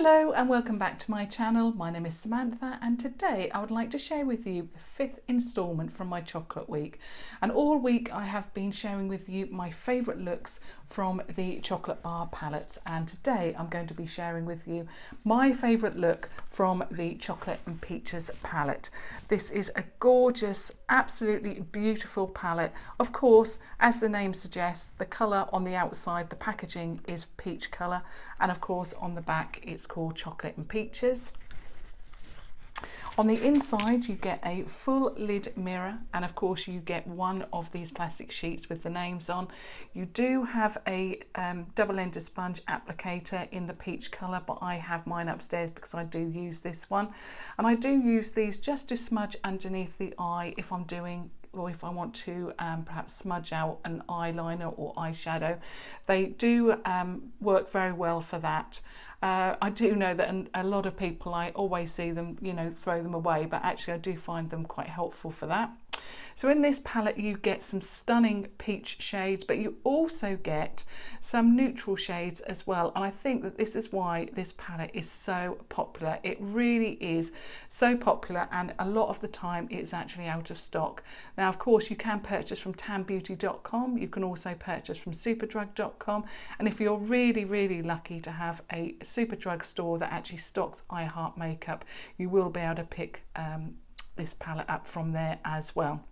Hello and welcome back to my channel. My name is Samantha and today I would like to share with you the fifth instalment from my chocolate week. And all week I have been sharing with you my favourite looks from the chocolate bar palettes, and today I'm going to be sharing with you my favourite look from the chocolate and peaches palette. This is a gorgeous, absolutely beautiful palette. Of course, as the name suggests, the colour on the outside, the packaging is peach colour, and of course on the back it's called chocolate and peaches. On the inside you get a full lid mirror, and of course you get one of these plastic sheets with the names on. You do have a double-ended sponge applicator in the peach colour, but I have mine upstairs because I do use this one, and I do use these just to smudge underneath the eye if I'm doing, or if I want to perhaps smudge out an eyeliner or eyeshadow. They do work very well for that. I do know that a lot of people, I always see them, throw them away, but actually I do find them quite helpful for that. So in this palette you get some stunning peach shades, but you also get some neutral shades as well, and I think that this is why this palette is so popular. It really is so popular, and a lot of the time it's actually out of stock. Now of course you can purchase from tanbeauty.com, you can also purchase from superdrug.com, and if you're really lucky to have a Superdrug store that actually stocks I Heart makeup, you will be able to pick this palette up from there as well.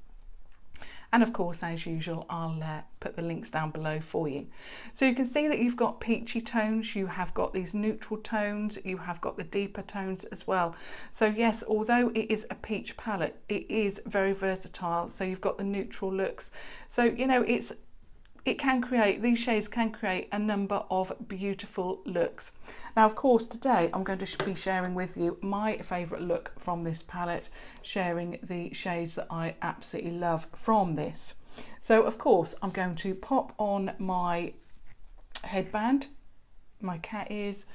And of course, as usual, I'll put the links down below for you. So you can see that you've got peachy tones, you have got these neutral tones, you have got the deeper tones as well. So yes, although it is a peach palette, it is very versatile. So you've got the neutral looks. So, these shades can create a number of beautiful looks. Now of course today I'm going to be sharing with you my favourite look from this palette, sharing the shades that I absolutely love from this. So of course I'm going to pop on my headband, my cat ears,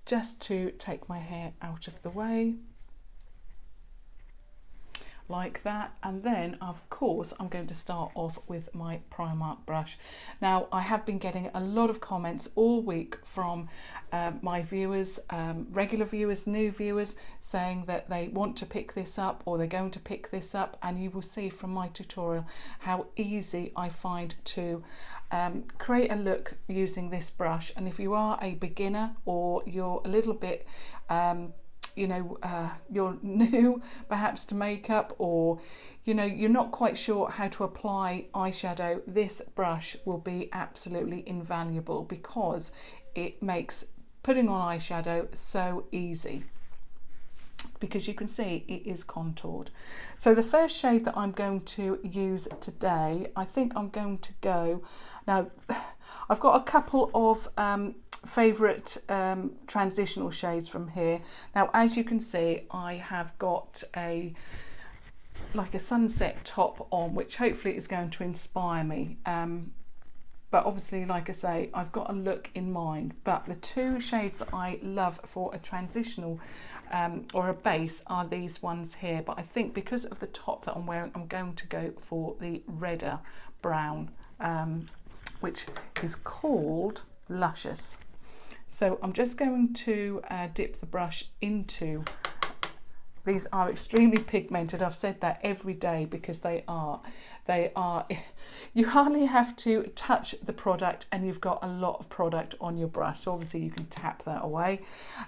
just to take my hair out of the way, like that, and then of course I'm going to start off with my Primark brush. Now I have been getting a lot of comments all week from my viewers, regular viewers, new viewers, saying that they want to pick this up or they're going to pick this up, and you will see from my tutorial how easy I find to create a look using this brush. And if you are a beginner or you're a little bit you're new perhaps to makeup, or you're not quite sure how to apply eyeshadow, this brush will be absolutely invaluable because it makes putting on eyeshadow so easy, because you can see it is contoured. So the first shade that I'm going to use today, I think I'm going to go, now I've got a couple of favourite transitional shades from here. Now as you can see, I have got like a sunset top on, which hopefully is going to inspire me, but obviously, like I say, I've got a look in mind. But the two shades that I love for a transitional or a base are these ones here, but I think because of the top that I'm wearing, I'm going to go for the redder brown, which is called Luscious. So I'm just going to dip the brush into, these are extremely pigmented. I've said that every day because they are, you hardly have to touch the product and you've got a lot of product on your brush. So obviously you can tap that away.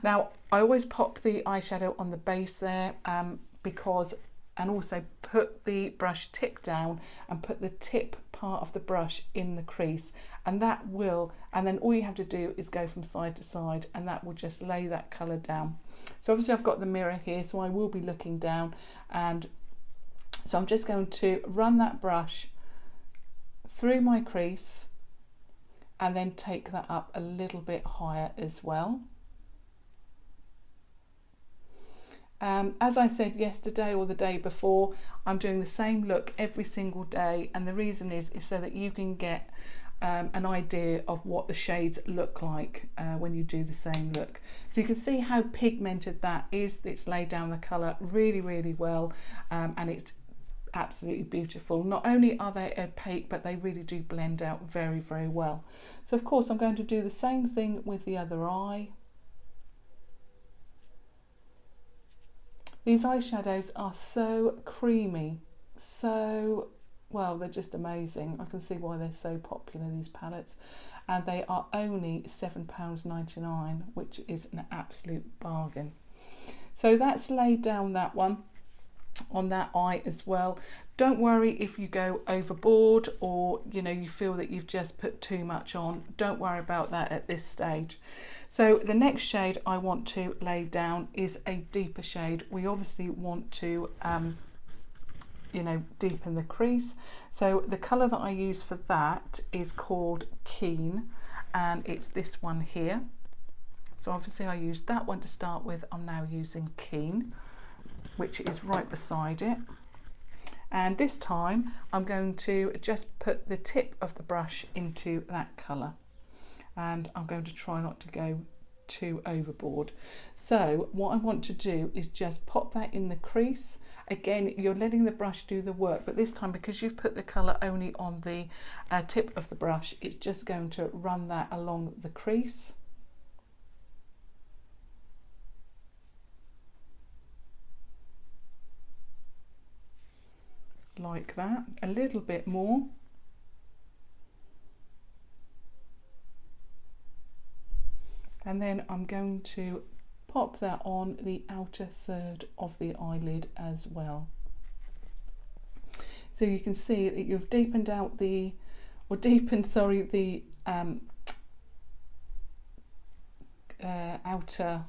Now I always pop the eyeshadow on the base there and also put the brush tip down and put the tip part of the brush in the crease, and then all you have to do is go from side to side, and that will just lay that colour down. So obviously I've got the mirror here, so I will be looking down, and so I'm just going to run that brush through my crease and then take that up a little bit higher as well. As I said yesterday or the day before, I'm doing the same look every single day, and the reason is so that you can get an idea of what the shades look like when you do the same look. So you can see how pigmented that is. It's laid down the colour really well, and it's absolutely beautiful. Not only are they opaque, but they really do blend out very well. So of course I'm going to do the same thing with the other eye. These eyeshadows are so creamy, so, well, they're just amazing. I can see why they're so popular, these palettes. And they are only £7.99, which is an absolute bargain. So that's laid down that one on that eye as well. Don't worry if you go overboard or you feel that you've just put too much on. Don't worry about that at this stage. So the next shade I want to lay down is a deeper shade. We obviously want to deepen the crease. So the colour that I use for that is called Keen, and it's this one here. So obviously I used that one to start with. I'm now using Keen, which is right beside it. And this time I'm going to just put the tip of the brush into that colour, and I'm going to try not to go too overboard. So what I want to do is just pop that in the crease. Again, you're letting the brush do the work, but this time, because you've put the colour only on the tip of the brush, it's just going to run that along the crease. Like that, a little bit more. And then I'm going to pop that on the outer third of the eyelid as well. So you can see that you've deepened out the outer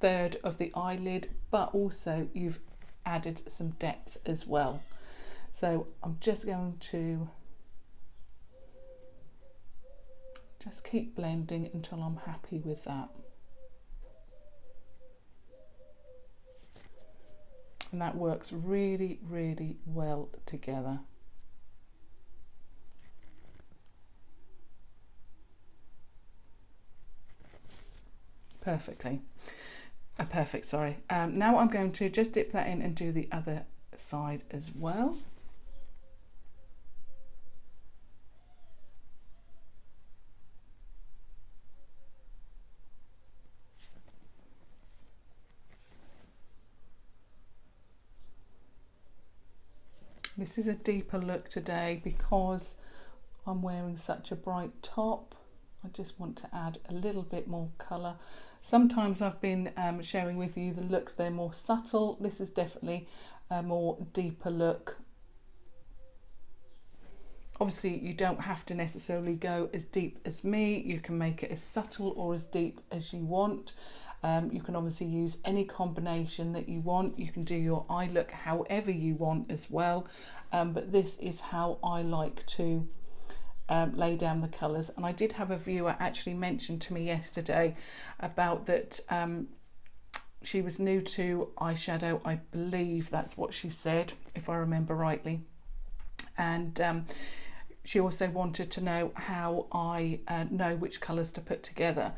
third of the eyelid, but also you've added some depth as well. So I'm just going to just keep blending until I'm happy with that. And that works really, really well together. Perfect, sorry. Now I'm going to just dip that in and do the other side as well. This is a deeper look today because I'm wearing such a bright top. I just want to add a little bit more colour. Sometimes I've been sharing with you the looks, they're more subtle. This is definitely a more deeper look. Obviously you don't have to necessarily go as deep as me. You can make it as subtle or as deep as you want. You can obviously use any combination that you want. You can do your eye look however you want as well, but this is how I like to lay down the colours. And I did have a viewer actually mention to me yesterday about that she was new to eyeshadow. I believe that's what she said, if I remember rightly. And she also wanted to know how I know which colours to put together.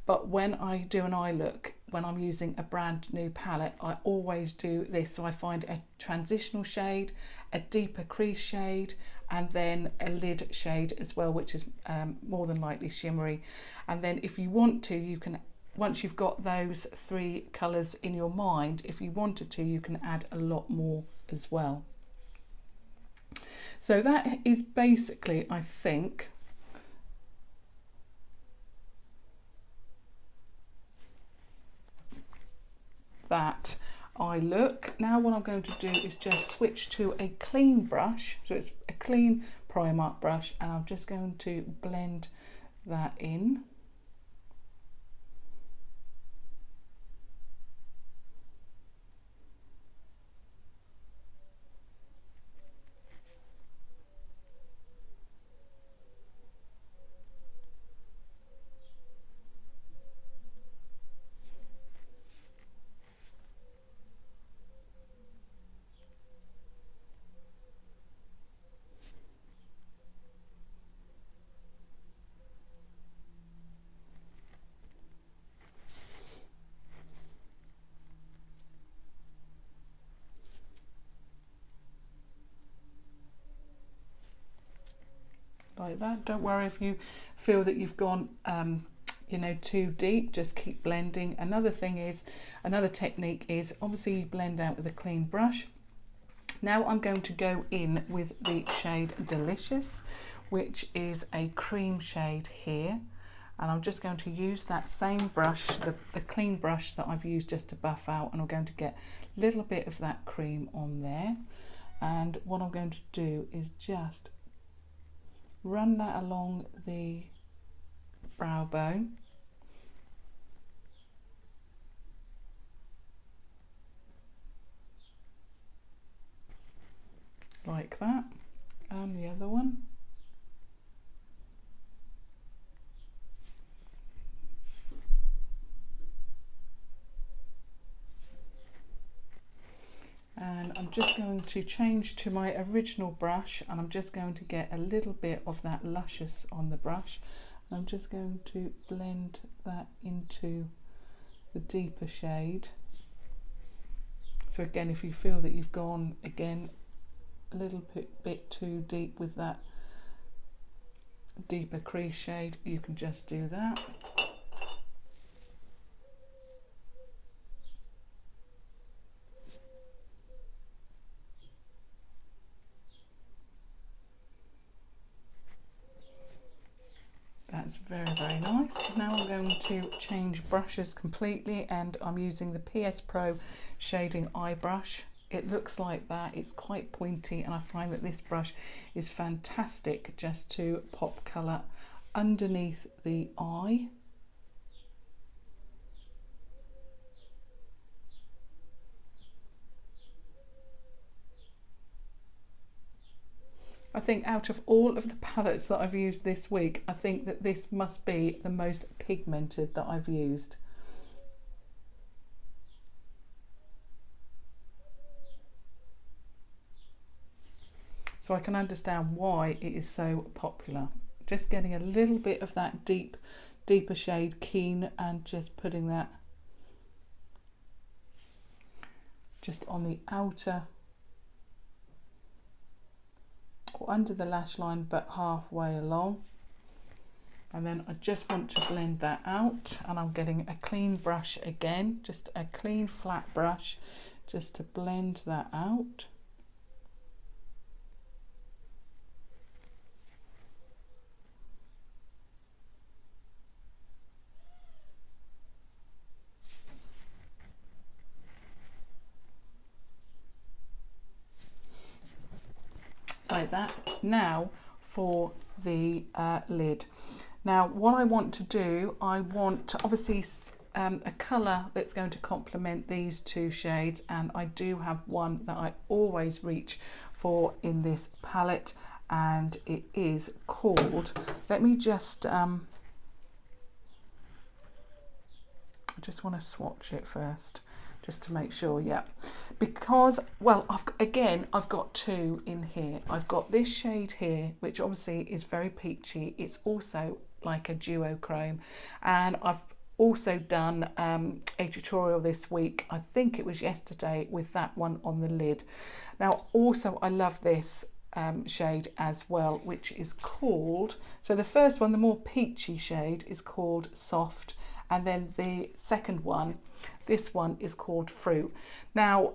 But when I do an eye look, when I'm using a brand new palette, I always do this. So I find a transitional shade, a deeper crease shade, and then a lid shade as well, which is more than likely shimmery. And then if you want to, you can, once you've got those three colours in your mind, if you wanted to, you can add a lot more as well. So that is basically, I think, that eye look. Now what I'm going to do is just switch to a clean brush, so it's a clean Primark brush, and I'm just going to blend that in. Like that. Don't worry if you feel that you've gone you know, too deep, just keep blending. Another technique is obviously you blend out with a clean brush. Now I'm going to go in with the shade Delicious, which is a cream shade here. And I'm just going to use that same brush, the clean brush that I've used just to buff out, and I'm going to get a little bit of that cream on there. And what I'm going to do is just run that along the brow bone. Like that. And the other one. And I'm just going to change to my original brush, and I'm just going to get a little bit of that Luscious on the brush. I'm just going to blend that into the deeper shade. So again, if you feel that you've gone again a little bit too deep with that deeper crease shade, you can just do that. That's very, very nice. Now I'm going to change brushes completely, and I'm using the PS Pro shading eye brush. It looks like that, it's quite pointy, and I find that this brush is fantastic just to pop colour underneath the eye. I think out of all of the palettes that I've used this week, I think that this must be the most pigmented that I've used. So I can understand why it is so popular. Just getting a little bit of that deeper shade Keen, and just putting that just on the outer or under the lash line, but halfway along. And then I just want to blend that out, and I'm getting a clean brush again, just a clean flat brush, just to blend that out. Like that. Now for the lid. Now what I want to do, I want obviously a colour that's going to complement these two shades, and I do have one that I always reach for in this palette, and it is called, let me just I just want to swatch it first just to make sure. Yeah, because, well, I've got two in here. I've got this shade here, which obviously is very peachy. It's also like a duochrome, and I've also done a tutorial this week, I think it was yesterday, with that one on the lid. Now also I love this shade as well, which is called, so the first one, the more peachy shade, is called Soft, and then the second one, this one, is called Fruit. Now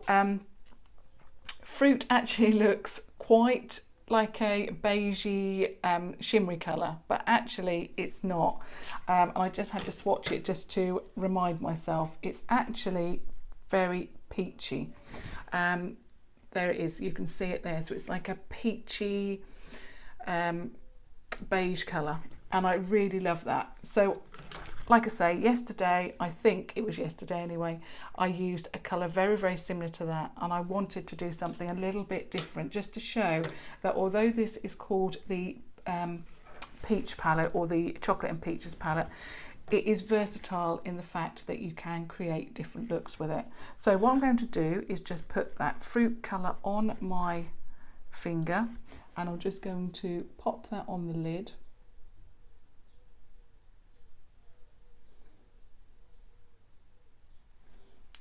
Fruit actually looks quite like a beigey shimmery colour, but actually it's not, and I just had to swatch it just to remind myself. It's actually very peachy. There it is, you can see it there. So it's like a peachy beige colour, and I really love that. So like I say, yesterday, I think it was yesterday anyway, I used a colour very, very similar to that, and I wanted to do something a little bit different, just to show that although this is called the peach palette, or the chocolate and peaches palette, it is versatile in the fact that you can create different looks with it. So what I'm going to do is just put that fruit colour on my finger, and I'm just going to pop that on the lid.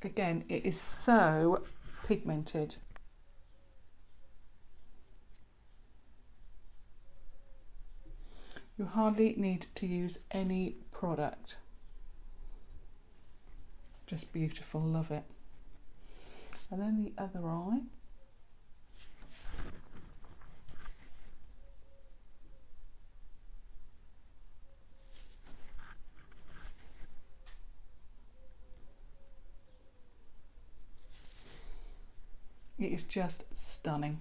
Again, it is so pigmented. You hardly need to use any product. Just beautiful, love it. And then the other eye. It is just stunning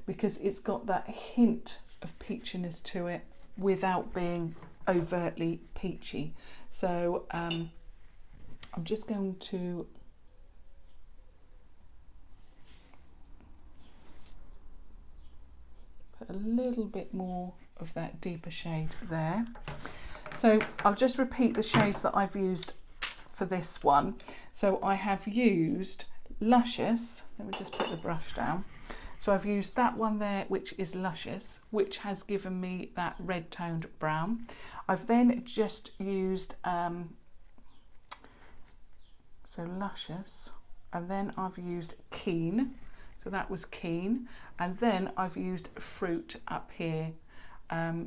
because it's got that hint of peachiness to it without being overtly peachy. So I'm just going to put a little bit more of that deeper shade there. So I'll just repeat the shades that I've used for this one. So I have used Luscious, let me just put the brush down. So I've used that one there, which is Luscious, which has given me that red toned brown. I've then just used, so Luscious, and then I've used Keen, so that was Keen, and then I've used Fruit up here,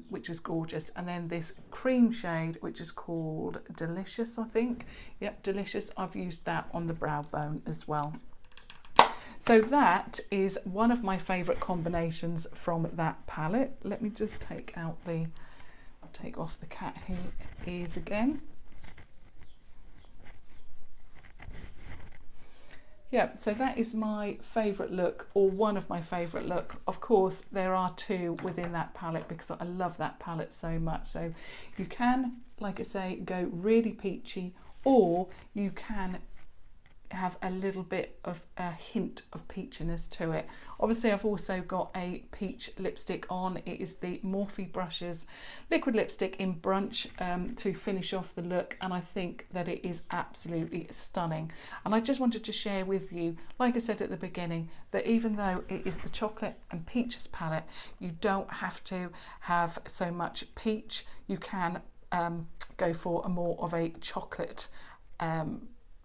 which is gorgeous, and then this cream shade, which is called Delicious, I think. Yep, Delicious. I've used that on the brow bone as well. So that is one of my favourite combinations from that palette. Let me just take off the cat ears again. Yeah, so that is my favourite look, or one of my favourite look. Of course, there are two within that palette because I love that palette so much. So you can, like I say, go really peachy, or you can have a little bit of a hint of peachiness to it. Obviously, I've also got a peach lipstick on. It is the Morphe Brushes liquid lipstick in Brunch to finish off the look, and I think that it is absolutely stunning. And I just wanted to share with you, like I said at the beginning, that even though it is the chocolate and peaches palette, you don't have to have so much peach. You can go for a more of a chocolate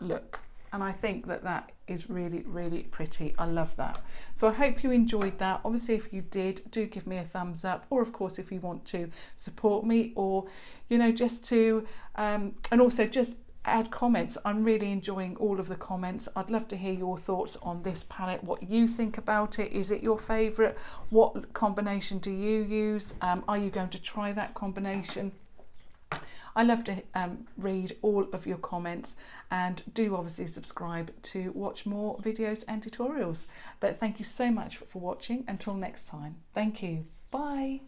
look. And I think that that is really, really pretty. I love that. So I hope you enjoyed that. Obviously, if you did, do give me a thumbs up. Or of course, if you want to support me, or, you know, just to, and also just add comments. I'm really enjoying all of the comments. I'd love to hear your thoughts on this palette, what you think about it. Is it your favourite? What combination do you use? Are you going to try that combination? I love to read all of your comments, and do obviously subscribe to watch more videos and tutorials. But thank you so much for watching. Until next time, thank you. Bye.